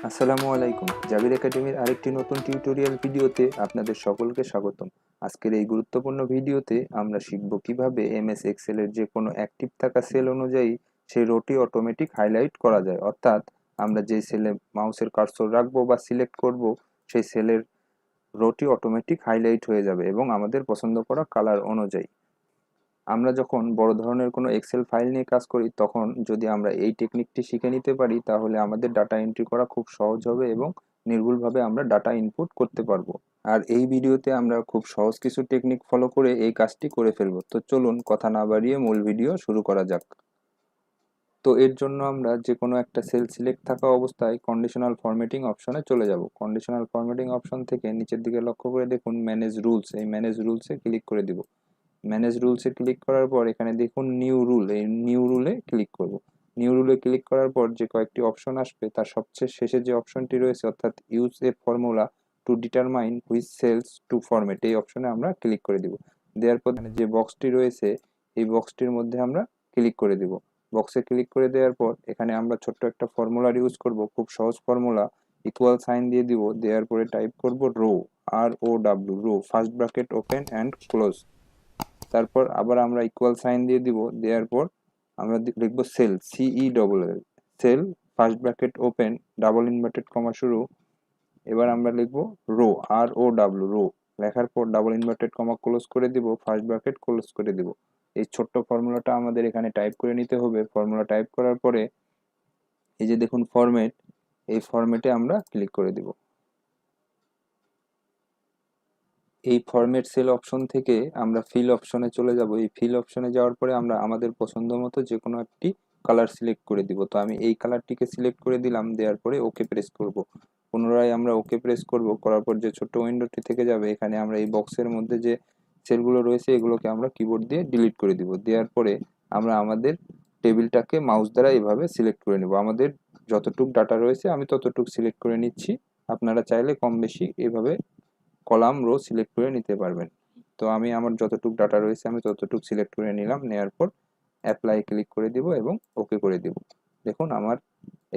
আসসালামু আলাইকুম। জাবির একাডেমির আরেকটি নতুন টিউটোরিয়াল ভিডিওতে আপনাদের সকলকে স্বাগতম। আজকের এই গুরুত্বপূর্ণ ভিডিওতে আমরা শিখব কিভাবে এমএস এক্সেল এর যে কোনো অ্যাক্টিভ থাকা সেল অনুযায়ী সেই রোটি অটোমেটিক হাইলাইট করা যায়। অর্থাৎ আমরা যে সেলে মাউসের কার্সর রাখবো বা সিলেক্ট করব সেই সেলের রোটি অটোমেটিক হাইলাইট হয়ে যাবে এবং আমাদের পছন্দ করা কালার অনুযায়ী। আমরা যখন বড় ধরনের কোনো এক্সেল ফাইল নিয়ে কাজ করি তখন যদি আমরা এই টেকনিকটি শিখে নিতে পারি তাহলে আমাদের ডাটা এন্ট্রি করা খুব সহজ হবে এবং নির্ভুলভাবে আমরা ডাটা ইনপুট করতে পারবো। আর এই ভিডিওতে আমরা খুব সহজ কিছু টেকনিক ফলো করে এই কাজটি করে ফেলবো। তো চলুন কথা না বাড়িয়ে মূল ভিডিও শুরু করা যাক। তো এর জন্য আমরা যে কোনো একটা সেল সিলেক্ট থাকা অবস্থায় কন্ডিশনাল ফরম্যাটিং অপশনে চলে যাব। কন্ডিশনাল ফরম্যাটিং অপশন থেকে নিচের দিকে লক্ষ্য করে দেখুন ম্যানেজ রুলস, এই ম্যানেজ রুলসে ক্লিক করে দিব। ম্যানেজ রুলসে ক্লিক করার পর এখানে দেখুন নিউ রুল, এই নিউ রুলে ক্লিক করব। নিউ রুলে ক্লিক করার পর যে কয়েকটি অপশন আসবে তার সবচেয়ে শেষে যে অপশনটি রয়েছে অর্থাৎ use a formula to determine which cells to format, এই অপশনে আমরা ক্লিক করে দিব। দেওয়ার পর যে বক্সটি রয়েছে এই বক্সটির মধ্যে আমরা ক্লিক করে দিব। বক্সে ক্লিক করে দেওয়ার পর এখানে আমরা ছোট্ট একটা ফর্মুলার ইউজ করব, খুব সহজ ফর্মুলা। ইকুয়াল সাইন দিয়ে দিব, দেওয়ার পরে টাইপ করব row, ROW, row, first bracket open and close. তারপর আবার আমরা ইকুয়াল সাইন দিয়ে দিব, দেওয়ার পর আমরা লিখব cell, CELL, cell, first bracket open, double inverted comma শুরু। এবার আমরা লিখব রো, ROW, রো, লেখার পর ডাবল ইনভার্টেড কমা ক্লোজ করে দিব, ফার্স্ট ব্র্যাকেট ক্লোজ করে দিব। এই ছোট্ট ফর্মুলাটা আমাদের এখানে টাইপ করে নিতে হবে। ফর্মুলা টাইপ করার পরে এই যে দেখুন ফরম্যাট, এই ফরম্যাটে আমরা ক্লিক করে দিব। এই ফরম্যাট সেল অপশন থেকে আমরা ফিল অপশনে চলে যাব। এই ফিল অপশনে যাওয়ার পরে আমরা আমাদের পছন্দ মতো যে কোনো একটি কালার সিলেক্ট করে দিব। তো আমি এই কালারটিকে সিলেক্ট করে দিলাম, দেওয়ার পরে ওকে প্রেস করব। পুনরায় আমরা ওকে প্রেস করব, করার পর যে ছোট্ট উইন্ডোটি থেকে যাবে এখানে আমরা এই বক্সের মধ্যে যে সেলগুলো রয়েছে এগুলোকে আমরা কিবোর্ড দিয়ে ডিলিট করে দিব। দেওয়ার পরে আমরা আমাদের টেবিলটাকে মাউস দ্বারা এভাবে সিলেক্ট করে নেব। আমাদের যতটুক ডাটা রয়েছে আমি ততটুক সিলেক্ট করে নিচ্ছি, আপনারা চাইলে কম বেশি এভাবে কলাম রো সিলেক্ট করে নিতে পারবেন। তো আমি আমার যতটুকু ডাটা রয়েছে আমি ততটুকু সিলেক্ট করে নিলাম, নেওয়ার পর অ্যাপ্লাই ক্লিক করে দিব এবং ওকে করে দিব। দেখুন আমার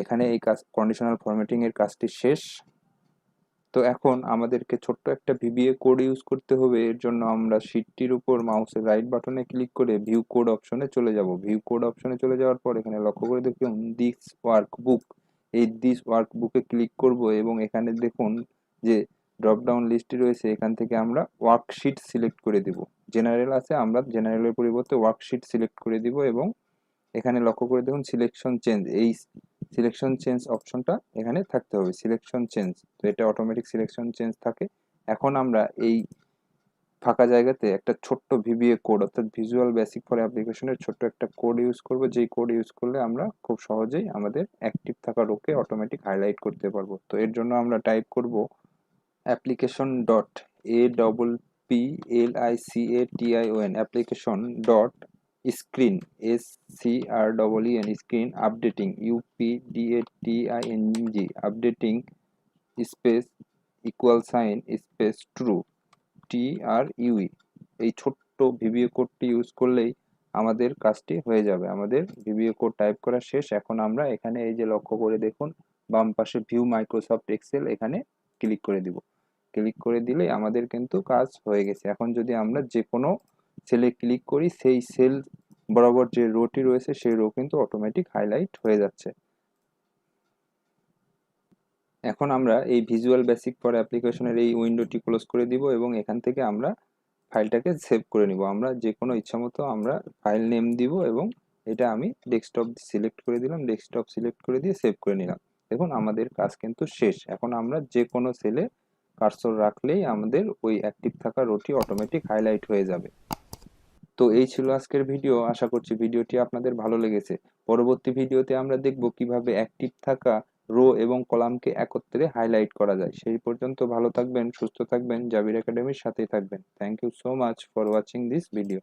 এখানে এই কাজ কন্ডিশনাল ফরম্যাটিং এর কাজটি শেষ। তো এখন আমাদেরকে ছোট্ট একটা VBA কোড ইউজ করতে হবে। এর জন্য আমরা শীটটির উপর মাউসের রাইট বাটনে ক্লিক করে ভিউ কোড অপশনে চলে যাব। ভিউ কোড অপশনে চলে যাওয়ার পর এখানে লক্ষ্য করে দেখুন দিস ওয়ার্কবুক, এই দিস ওয়ার্কবুকে ক্লিক করব এবং এখানে দেখুন যে ড্রপ ডাউন লিস্টটি রয়েছে এখান থেকে আমরা ওয়ার্কশিট সিলেক্ট করে দিব। জেনারেল আছে, আমরা জেনারেলের পরিবর্তে ওয়ার্কশিট সিলেক্ট করে দিব এবং এখানে লক্ষ্য করে দেখুন সিলেকশন চেঞ্জ, এই সিলেকশন চেঞ্জ অপশনটা এখানে থাকতে হবে, সিলেকশন চেঞ্জ। তো এটা অটোমেটিক সিলেকশন চেঞ্জ থাকে। এখন আমরা এই ফাঁকা জায়গাতে একটা ছোট্ট VBA কোড অর্থাৎ ভিজুয়াল বেসিক ফর অ্যাপ্লিকেশনের ছোট্ট একটা কোড ইউজ করব, যেই কোড ইউজ করলে আমরা খুব সহজেই আমাদের অ্যাক্টিভ থাকা রোকে অটোমেটিক হাইলাইট করতে পারবো। তো এর জন্য আমরা টাইপ করব application dot APPLICATION, application dot screen, SCREEN, screen updating, UPDATING, updating space equal sign space true, TRUE। এই ছোট্ট VBA কোডটি ইউজ করলেই আমাদের কাজটি হয়ে যাবে। আমাদের VBA কোড টাইপ করা শেষ। এখন আমরা এখানে এই যে লক্ষ্য করে দেখুন বাম পাশে ভিউ মাইক্রোসফট এক্সেল, এখানে ক্লিক করে দিব। ক্লিক করে দিলে আমাদের কিন্তু কাজ হয়ে গেছে। এখন যদি আমরা যে কোনো সেলে ক্লিক করি সেই সেল বরাবর যে রোটি রয়েছে সেই রো কিন্তু অটোমেটিক হাইলাইট হয়ে যাচ্ছে। এখন আমরা এই ভিজুয়াল বেসিক ফর অ্যাপ্লিকেশনের এই উইন্ডোটি ক্লোজ করে দিব এবং এখান থেকে আমরা ফাইলটাকে সেভ করে নিব। আমরা যে কোনো ইচ্ছামতো আমরা ফাইল নেম দিব এবং এটা আমি ডেস্কটপ সিলেক্ট করে দিলাম, ডেস্কটপ সিলেক্ট করে দিয়ে সেভ করে নিলাম। দেখুন আমাদের কাজ কিন্তু শেষ। এখন আমরা যে কোনো সেলে কার্সর রাখলেই আমাদের ওই অ্যাক্টিভ থাকা রোটি অটোমেটিক হাইলাইট হয়ে যাবে। তো এই ছিল আজকের ভিডিও। আশা করছি ভিডিওটি আপনাদের ভালো লেগেছে। পরবর্তী ভিডিওতে আমরা দেখব কিভাবে অ্যাক্টিভ থাকা রো এবং কলামকে একত্রে হাইলাইট করা যায়। সেই পর্যন্ত ভালো থাকবেন, সুস্থ থাকবেন, জাবির একাডেমির সাথেই থাকবেন। Thank you so much for watching this video.